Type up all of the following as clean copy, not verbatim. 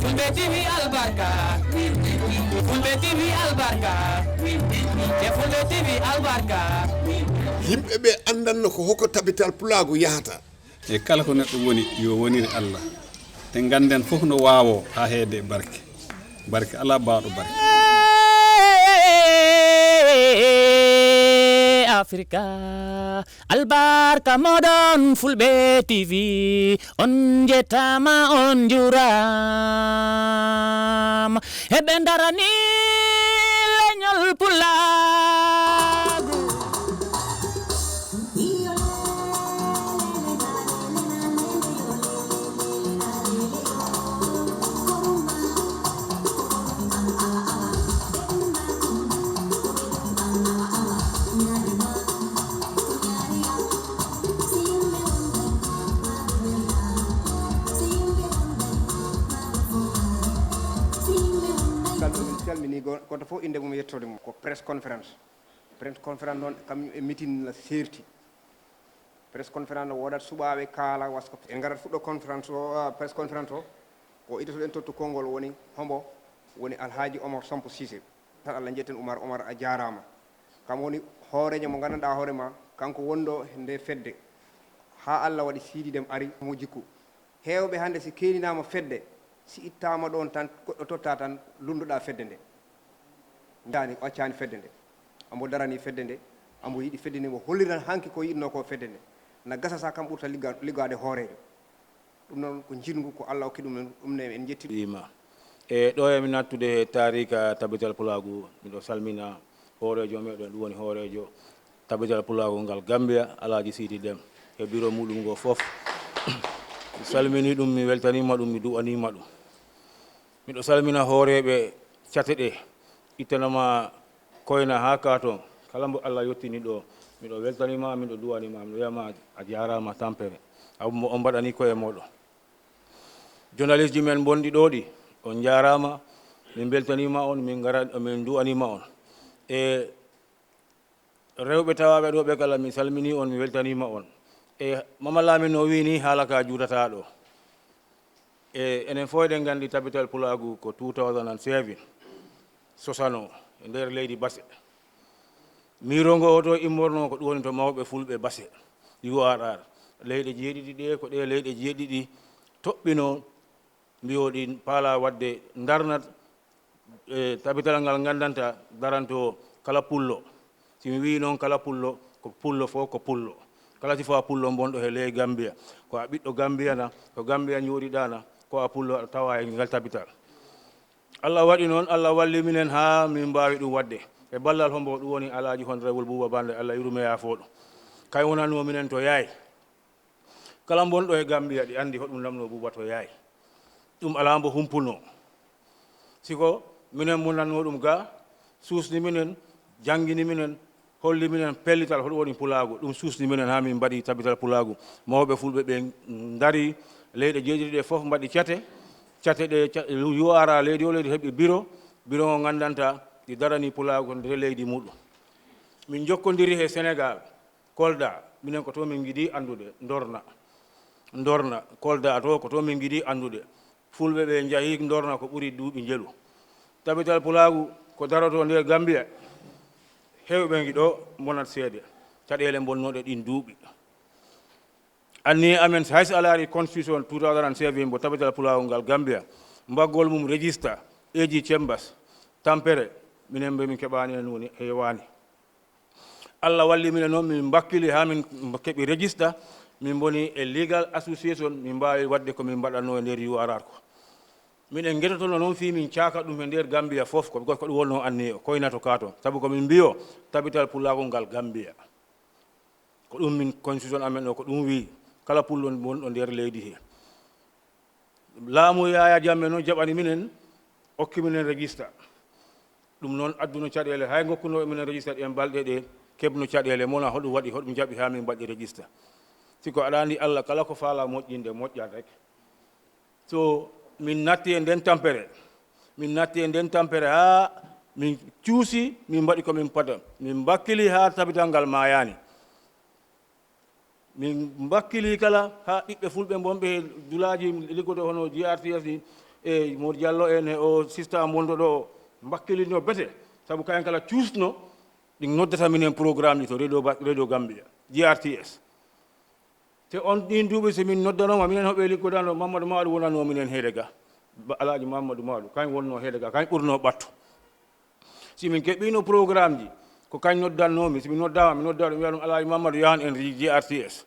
Fulbe TV albarka Fulbe TV albarka te Fulbe TV albarka yimɓe ɓe andanno ko hokko tabital pulago yahata e kala ko neɗɗo woni yo wonire Allah te ganden fof no wawo ha heede barke barke ala baaɗo barke Africa albarka modon Fulbe TV on jetama on juram heɓe darani leñol pulago calmini goto fof inde mum yettode mum ko press conference noon kam e meeting la serti press conference o wodat suɓaɓe kaala wasko en garat fuɗɗo conference o press conference o ko idetoɗen tottu konngol woni hombo woni alhaji Omar Sampo Cissé tan Allah jetten Omar a jarama kam woni hoorejo mo gandanɗa hoorema kanko wonɗo nde fedde ha Allah waɗi siididem ari mo jikku hewɓe hande si keninama fedde si ittama ɗon tan goɗɗo totta tan lunduɗa fedde nde dani ɓaccani fedde nde ambo darani fedde nde ambo yiiɗi fedde nde mo holliran hanki ko yiɗno ko fedde nde na gasa sa kam ɓurta liggade hoorejo ɗum noon ko jirgu ko Allah hokki ɗum ne en jettiɗima e ɗo emi nattude tarika tabital pulagu miɗo salmina hoorejo meɗen ɗum woni hoorejo tabital pulagu ngal Gambia Alaji Sidi Dem e bureau muɗum ngo foof mi salmini ɗum mi weltanima ɗum mi du'anima ɗum miɗo salmina hooreɓe cate ɗe ittanama koyna ha katon kala mbo Allah yettini ɗo miɗo weltanima miɗo du'anima miɗo wiyama a jarama tampere on mbaɗani koye moɗon journaliste ji men bonɗi ɗo ɗi on jarama min beltanima on min du'anima on e rewɓe tawaɓe ɗo ɓe kala mi salmini on mi weltanima on e Mama Lamin no wini haala ka juutata ɗo e enen fof eɗen gandi tabital pulagu ko 2007 sosano e nder leydi Basse miro ngo oto immorno ko ɗum woni to mawɓe fulɓe Basse URR leyɗe jeeɗiɗi ɗe ko ɗe leyɗe jeeɗiɗi toɓɓino mbiyoɗi paala wadde darnat e tabital ngal gandanta daranto kala pullo simi wi noon kala pullo ko pullo fof ko pullo kala sifa pullo bonɗo he ley Gambia ko a ɓiɗɗo Gambiyana ko Gambia ñoɗiɗana ko a pullo tawa e ngal tabital Allah waɗi noon Allah walli minen ha min mbawi ɗum wadde e ballal hombo ɗum woni Alaji Honorable Bouba Bande Allah yurumeya foɗo kay wonanno minen to yaay kala bonɗo e Gambia ɗi andi hoɗum lamno Bouba to yaay ɗum ala mbo humpuno siko minen munanno ɗum ga suusni minen jangini minen holli minen pellital hoɗum woni pulagu ɗum suusni minen ha min mbaɗi tabital pulagu mawɓe fulɓe ɓe dari leyɗe jeeɗiɗi ɗe fof mbaɗi cate ɗe URR leydi o leydi heɓi bureau o gandanta ɗi darani pulagu nder leydi muɗum min jokkodiri he Sénégal Kolda minen ko to min giɗi andude Dorna Kolda to ko to min giɗi andude fulɓe ɓe jahi Dorna ko ɓuri duuɓi jelu tabital pulagu ko daroto nder Gambia hewɓe giɗo bonat seede caɗele bonnoɗe ɗin duuɓi anni amen hayso alaari constitution 2007 mbo tabital pulagu ngal Gambia mbaggol mum registre eji Chambers tampere minen ɓe min keɓani en woni hewani Allah walli minen noon min bakkili ha min keɓi registre min boni e legal association min mbawi wadde ko min mbaɗanno e nder URR ko minen guetotono noon fi min caaka ɗum e nder Gambia fof ko ɗum wonno anni o koynato ka toon saabu komin mbiyo tabital pulago ngal Gambia ko ɗum min constitution amen ɗo ko ɗum wi kala pullo wonɗo nder leydi he laamu Yaya Jammeh noon jaɓani minen okki minen registre ɗum noon adduno caɗele hay gokkuno minen registre ɗen balɗe ɗe keɓno caɗele mona hoɗum waɗi hoɗum jaɓi ha min mbaɗi registre siko aɗa andi Allah kala ko faala moƴƴinde moƴƴat rek so min natti e nden tampere ha min cuusi min mbaɗi ko min pata min bakkili ha tabital ngal mayani min bakkili kala ha ɓiɓɓe fulɓe bonɓe dulaji liggoto hono GRTS ni e Mor Diallo en o sista mondo ɗo mbakkilino bete sabu kayen kala cuusno ɗi noddata minen programme ɗi to radio Gambia GRTS te on ɗin duuɓi so min noddanoma minen hoɓe liggodano Mamadou Maɗou wonano minen heede ga Alhaji Mamadou Maɗou kañ wonno heede ga kañ ɓurno ɓatto si min keɓino programme ji ko kañ noddannomi si mi noddama mi nodda ɗum wiya ɗum Alhaji Mamadou yahan en GRTS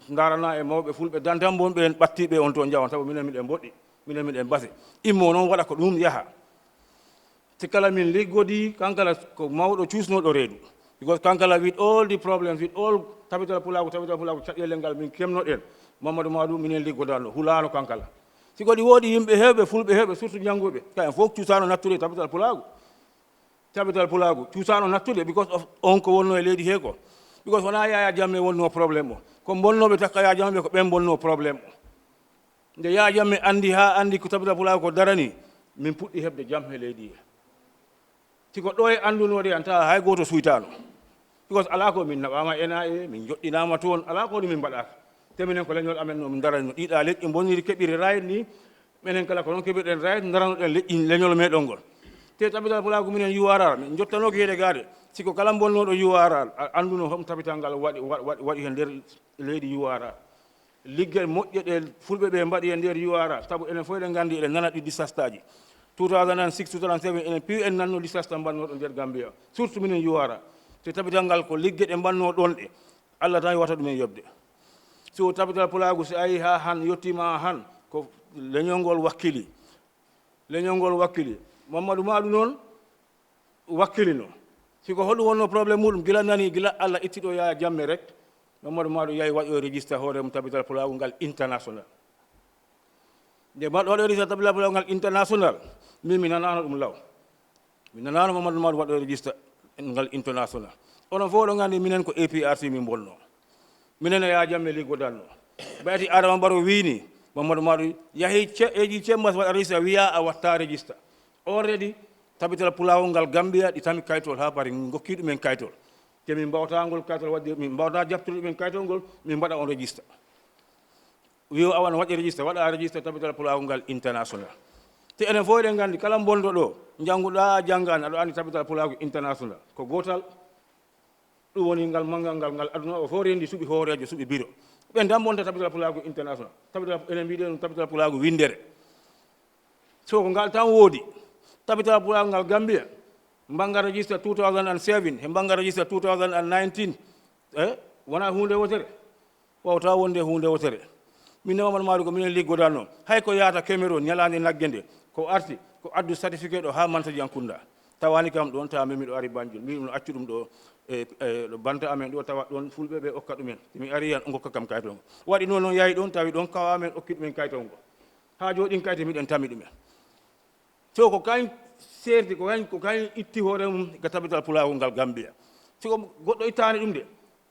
darana e mawɓe fulɓe dantambon ɓe en ɓattiɓe on to jawan sabu minen miɗen boɗɗi minen miɗen base immo noon waɗa ko ɗum yaha te kala min liggodi kankala ko mawɗo cuusnoɗo reedu because kankala with all the problems with all tabital pulago caɗele ngal min kemnoɗen Mamadou Maɗou minen liggodanno hulano kankala siko ɗi woodi yimɓe heewɓe fulɓe heewɓe surtout jannguɓe kayen fof cuusano nattude tabital pulago cuusano nattude because of on ko wonno e leydi he ko because wona Yaya Jammeh wonno probléme o ko bonnoɓe takka Yaya Jammeh ko ɓen bonno probléme o nde Yaya Jammeh andi ko tabital pulago ko darani min puɗɗi heɓde jam he leydi he siko ɗo e andunode an tawa hay goto suytano because ala ko min naɓama NIA min joɗɗinama toon ala ko ɗum min mbaɗaka te minen ko leñol amen no min darani no ɗiɗa leƴƴi boniri keɓiri rayit ni minen kala ko noon keɓirɗen rayit daranoɗen leƴƴi leñol meɗon ngol te tabital pulago minen URR min jottanoki heede gaade siko kala bonnoɗo URR anduno hom tabital ngal waɗi he nder leydi URR ligge moƴƴe ɗe fulɓe ɓe mbaɗi e nder URR sabu enen fof eɗen gandi eɗen nana ɗi disastaji 2006 2007 enen piwi en nanno disasta mbannoɗo nder Gambia surtout minen URR te tabital ngal ko ligge ɗe mbanno ɗon ɗe Allah tan wata ɗumen yobde so tabital pulago si ayi ha han yettima han ko leñol ngol wakkili Mamadou Maɗou noon wakkilino siko hoɗum wonno probléme muɗum gila nani gila Allah ittiɗo Yaya Jammeh rek Mamadou Maɗou yahi waɗo registre hoore mum tabital pulago ngal international nde mbaɗo waɗo registre tabital pulago ngal international min mi nanano ɗum law mi nanano Mamadou Maɗou waɗo registre ngal international onon fof ɗo gandi minen ko APRC min bonno minen e Yaya Jammeh liggodanno ɓayti Adama Barrow wini Mamadou Maɗou yahi eji cemmas waɗa registre wiya a watta registre already tabital pulago ngal Gambia ɗi tami kaytol ha pari gokki ɗumen kaytol te min mbawtagol kaytol wadde min mbawta jabtude ɗumen kaytol ngol min mbaɗa on registre wiyo awan waɗi registre waɗa registre tabital pulago ngal international te enen fof eɗen gandi kala bonɗo ɗo jannguɗa janggani aɗa andi tabital pulago international ko gotal ɗum woni ngal manggal ngal aduna o fof rendi suuɓi hoorejo suuɓi biro ɓen tan bonta tabital pulago international enen mbiɗen ɗum tabital pulago windere so ko ngal tan woodi tabital pulago ngal Gambia mbanga registre 2007 he mbanga registre 2019 wona hunde wotere wawta wonde hunde wotere min Mamadou Maɗou ko minen liggodanno hay ko yahata Cameroon ñalande nagge nde ko arti ko addu certificat ɗo ha Manta Diankunda tawani kam ɗon tawa min miɗo ari Banjul mbi ɗum no accu ɗum ɗo ɗo banta amen ɗo tawa ɗon fulɓe ɓe okka ɗumen mi ari yan gokka kam kayitol ngo waɗi noon yahi ɗon tawi ɗon kawa amen okki ɗumen kayitol ngo ha joɗin kayite miɗen tami ɗumen so ko kañ serti ko kañ itti hoore mum ga tabital pulago ngal Gambia siko goɗɗo ittani ɗum de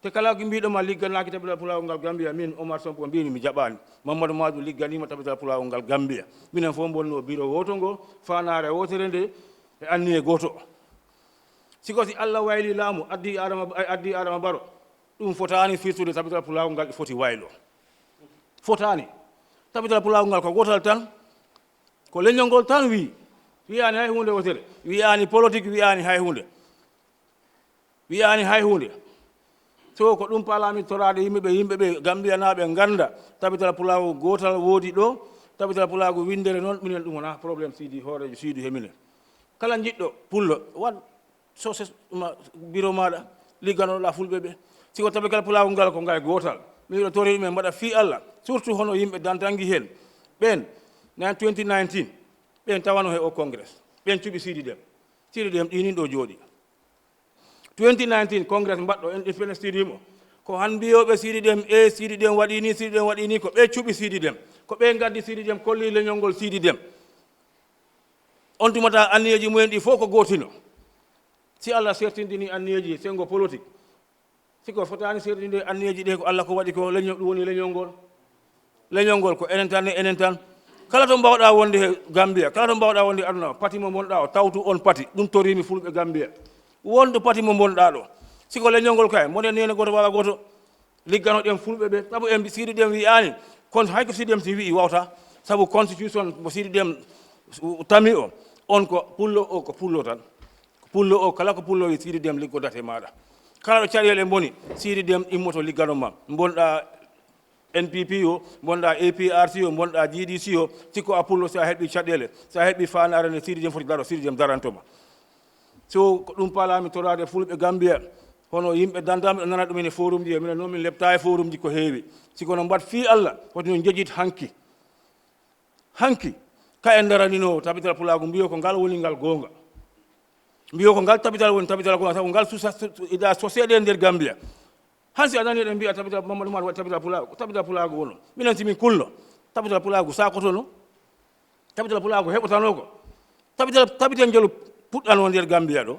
te kala ko mbiɗoma ligganaki tabital pulago ngal Gambia min Omar Sonko mbimi mi jaɓani Mamadou Maɗou ligganima tabital pulago ngal Gambia minen fof bonno bureau woto ngo fanare wotere nde e anniye goto siko si Allah wayli laamu addi Adama Barrow ɗum fotani firtude tabital pulago ngal foti waylo fotani tabital pulago ngal ko gotal tan ko leñol ngol tan wiyani hay hunde wotere wiyani politique wiyani hay hunde so ko ɗum palami torade yimɓeɓe Gambia naɓe ganda tabital pulago gotal woodi ɗo tabital pulago windere noon minen ɗum wona probléme sidi hoorejo siidi he minen kala jiɗɗo pullo wat soses bureau maɗa ligganoɗa fulɓe ɓe siko tabital pulago ngal ko ngal gotal miɗo tori ɗumen mbaɗa fi Allah surtout hono yimɓe dantangi hen ɓen 2019 ɓen tawano he o congress ɓen cuɓi Sidi Dem ɗinin ɗo jooɗi 2019 congress mbaɗɗo independence stadium o ko han mbiyoɓe Sidi Dem waɗi ni ko ɓe cuɓi Sidi Dem ko ɓe gaddi Sidi Dem kolli leñol ngol Sidi Dem on tumata anniyeji mumen ɗi fof ko gotino si Allah sertindini anniyeji sengo politique siko fotani sertinde anniyeji ɗe ko Allah ko waɗi ko leñol ɗum woni leñol ngol ko enen tan kala to mbawɗa wonde he Gambia kala to mbawɗa wonde aduna pati mo bonɗa o tawtu on pati ɗum torimi fulɓe Gambia wonde pati mo bonɗa ɗo siko leñol ngol kay monen nene goto wala goto liggano ɗen fulɓe ɓe sabu en Sidi Dem wiyani kono hay ko Sidi Dem si wi wawta sabu constitution mo sidi dem tami o on ko pullo tan pullo o kala ko pullo wi sidi dem liggo date maɗa kala ɗo caɗele boni sidi dem immoto liggano ma bonɗa NPP o bonɗa APRC o bonɗa GDC o sikko a pullo sa heɓi caɗele sa heɓi fanare ne sidi dem foti daro sidi dem darantoma so ko ɗum palami torade fulɓe Gambia hono yimɓe dandami ɗo nana ɗumen e forum ji minen noon min lepta e forum ji ko heewi siko no mbat fi Allah woti no jejjit hanki ka en daranino tabital pulago mbiyo ko ngal woni ngal gonga mbiyo ko ngal tabital woni tabital gonga sabu ngal ida société nder Gambia hansi anani eɗen mbiya tabital Mamadou Mad waɗi tabital pulago wono minen simin kullo tabital pulago sakotono tabital pulago heɓotano ko tabital jelu puɗɗano nder Gambia ɗo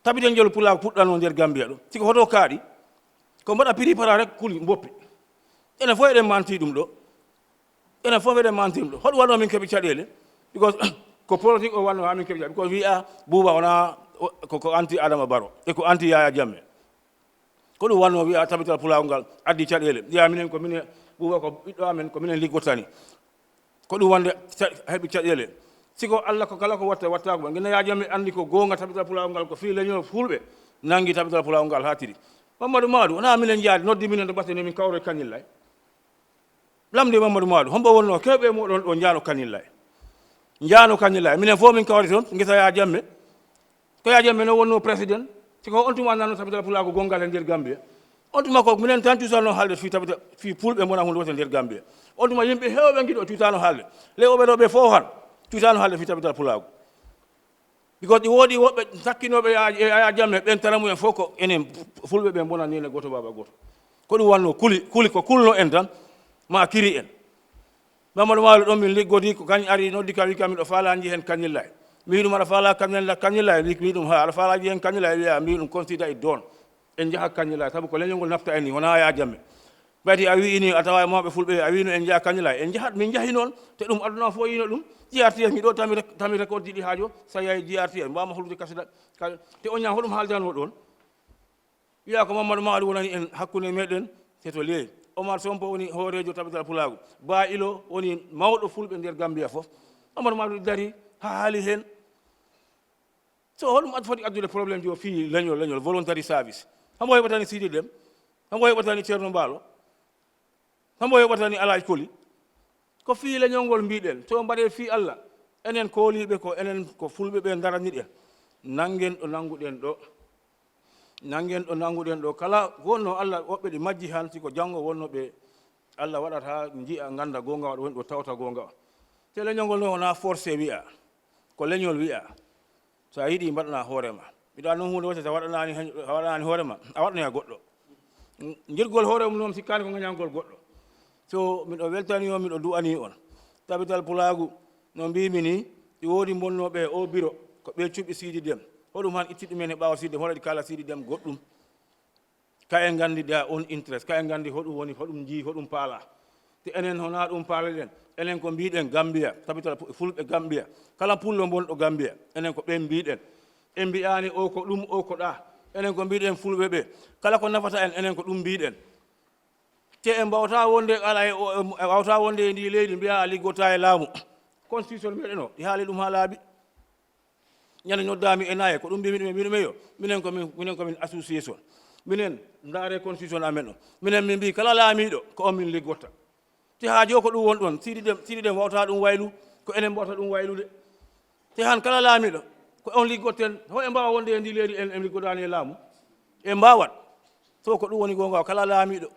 tabital jelu pulago puɗɗano nder Gambia ɗo siko hoto kaaɗi ko mbaɗa prix para rek kuli mboppi enen fof eɗen manti ɗum ɗo enen fof eɗen manti ɗum ɗo hoɗum wanno min keɓi caɗele because ko politique o wanno ha min keɓi caɗele because wiya Buuba wona ko anti Adama Barrow e ko anti Yaya Jammeh ko ɗum wanno wiya tabital pulago ngal addi caɗele wiya minen ko minen Buuba ko ɓiɗɗo amen ko minen liggotani ko ɗum wande heɓi caɗele siko Allah ko kala ko wattako ɓe gena Yaya Jammeh andi ko gonga tabital pulago ngal ko fi leñol fulɓe nangi tabital pulago ngal ha tiri Mamadou Madou wona minen jaadi noddi minen to ɓattene min kawro e Kañillay lamde Mamadou Madou hombo wonno kewɓe moɗon ɗo jaano Kañillay minen fof min kawri toon gesa Yaya Jammeh ko Yaya Jammeh no wonno président siko on tuma nanno tabital pulago gongal e nder Gambia on tuma ko minen tan cuusanno haalde fi fulɓe mona hunde wote nder Gambia on tuma yimɓe hewɓe giɗo cuutano haalde lewɓe ɗo ɓe fof han cuutano haalde fi tabital pulago because ɗi woodi woɓɓe sakkinoɓe Yaya Jammeh ɓen tanamumen fof ko enen fulɓe ɓe bona nene goto baba goto ko ɗum wanno kuli ko kulno en tan ma kiri en Mamadou Mawlo ɗon min liggodi ko kañ ari noddi kam wi kam miɗo faalaji hen Kañillay mi ɗum aɗa faala Kañillay wi ɗum ha aɗa faalaji hen Kañillay wiya mbi ɗum consider e don en jaha Kañillay sabu ko leñol ngol nafta en ni wona Yaya Jammeh ɓayde a wi ini a tawa mawɓe fulɓe a wino en jaha Kañillay en jahat min jahi noon te ɗum aduna fof yino ɗum GRTS mi ɗo tami record jiɗi haajo so yahi GRTS mbawma hollude kasida te on ñaa hoɗum haaldano ɗon wiya ko Mamadou Mawɗo wonani en hakkunde meɗen te to leey Omar Sompo woni hoorejo tabital pulago Ba Ilo woni mawɗo fulɓe nder Gambia fof Mamadou Mawɗo dari ha haali hen so hoɗum foti addude probléme ji o fi leñol voluntary service hambo heɓatani Sidi Dem hambo heɓatani Ceerno Mbaalo hambo heɓatani Alaji Koli ko fi leñol ngol mbiɗen so mbaɗe fi Allah enen kooliɓe ko enen ko fulɓe ɓe daraniɗen nangen ɗo nanguɗen ɗo kala wonno Allah woɓɓe ɗi majji han siko janngo wonno ɓe Allah waɗata ha jiya ganda gonga waɗa woni ɗo tawta gonga o te leñol ngol no wona forcé wiya ko leñol wiya so a yiiɗi mbaɗana hoorema mbiɗa noon hunde wote so waɗanani hoorema a waɗanoya goɗɗo jirgol hoore mum noon sikkani ko gañangol goɗɗo so miɗo weltani o miɗo du'ani on tabital pulagu no mbimi ni ɗi woodi bonnoɓe o biro ko ɓe cuɓɓi Sidi Dem hoɗum han itti ɗumen e ɓaawa Sidi Dem hoɗaɗi kala Sidi Dem goɗɗum ka en gandi ɗa on interest ka en gandi hoɗum woni hoɗum jii hoɗum paala te enen hona ɗum paaleɗen enen ko mbiɗen Gambia tabital fulɓe Gambia kala pullo bonɗo Gambia enen ko ɓen mbiɗen en mbiyani o ko ɗum o ko ɗa enen ko mbiɗen fulɓe ɓe kala ko nafata en enen ko ɗum mbiɗen te en mbawta wonde ala wawta wonde e ndi leydi mbiya a liggota e laamu constitution meɗen o ɗi haali ɗum ha laaɓi ñande noddami e naye ko ɗum mbiɗumen yo minen komin association minen ndaare constitution amen o minen min mbi kala laamiɗo ko on min liggotta te haajo ko ɗum won ɗon Sidi Dem wawta ɗum waylu ko enen mbawta ɗum waylude te han kala laamiɗo ko on liggotten ho e mbawa wonde e ndi leydi en liggodani e laamu e mbawat so ko ɗum woni gonga kala laamiɗo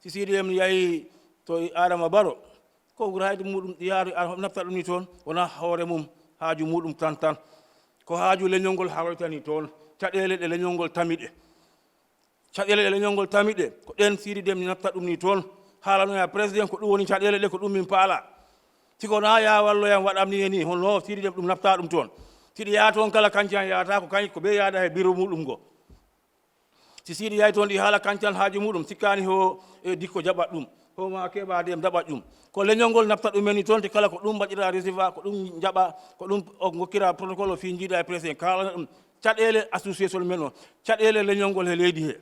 si Sidi Dem yahi to Adama Barrow ko hayde muɗum yaaru nafta ɗum ni toon wona hoore mum haaju muɗum tan ko haaju leñol ngol haroytani toon caɗele ɗe leñol ngol tamiɗe ko ɗen Sidi Dem nafta ɗum ni toon haalanoya président ko ɗum woni caɗele ɗe ko ɗum min paala siko na ya walloyam waɗam ni e ni holno Sidi Dem ɗum nafta ɗum toon siɗi yaa toon kala kancan yahata ko kañ ko ɓe yaada e bureau muɗum ngo si Sidi yahi toon ɗi haala kancan haaji muɗum sikkani ho e dikko jaɓat ɗum homa keɓa dem daɓat ɗum ko leñol ngol nafta ɗumen ni toon te kala ko ɗum mbaɗira réserva ko ɗum jaɓa ko ɗum gokkira protocole o fi jiiɗa e président kala ɗum caɗele association men o caɗele leñol ngol he leydi he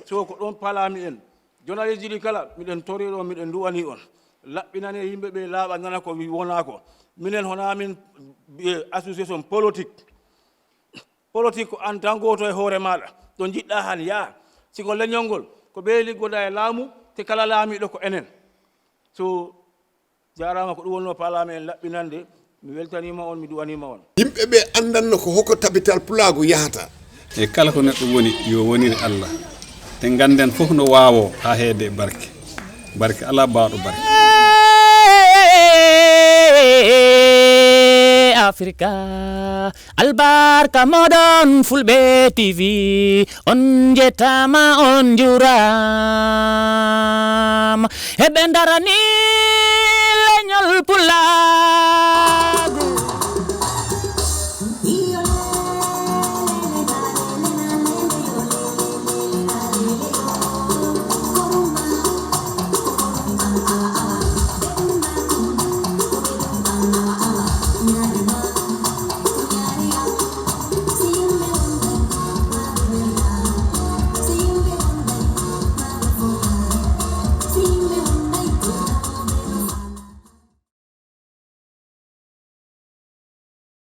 so ko ɗon palami en journaliste ji ɗi kala miɗen toriɗo miɗen duwani on laɓɓinane yimɓe ɓe laaɓa nana ko wona ko minen hona min association politique ko en tant goto e hoore maɗa ɗo jiɗɗa han yaa siko leñol ngol ko ɓe liggoɗa e laamu te kala laamiɗo ko enen so jarama ko ɗum wonno paalama en laɓɓinande mi weltanima on mi duwanima on yimɓe ɓe andanno ko hokko tabital pulaagu yahata e kala ko neɗɗo woni yo wonire Allah te ganden fof no waawo ha heede barke barke ala baaɗo barke Africa albarka moɗon fulɓe TV on jettama on juram heɓe darani leñol pula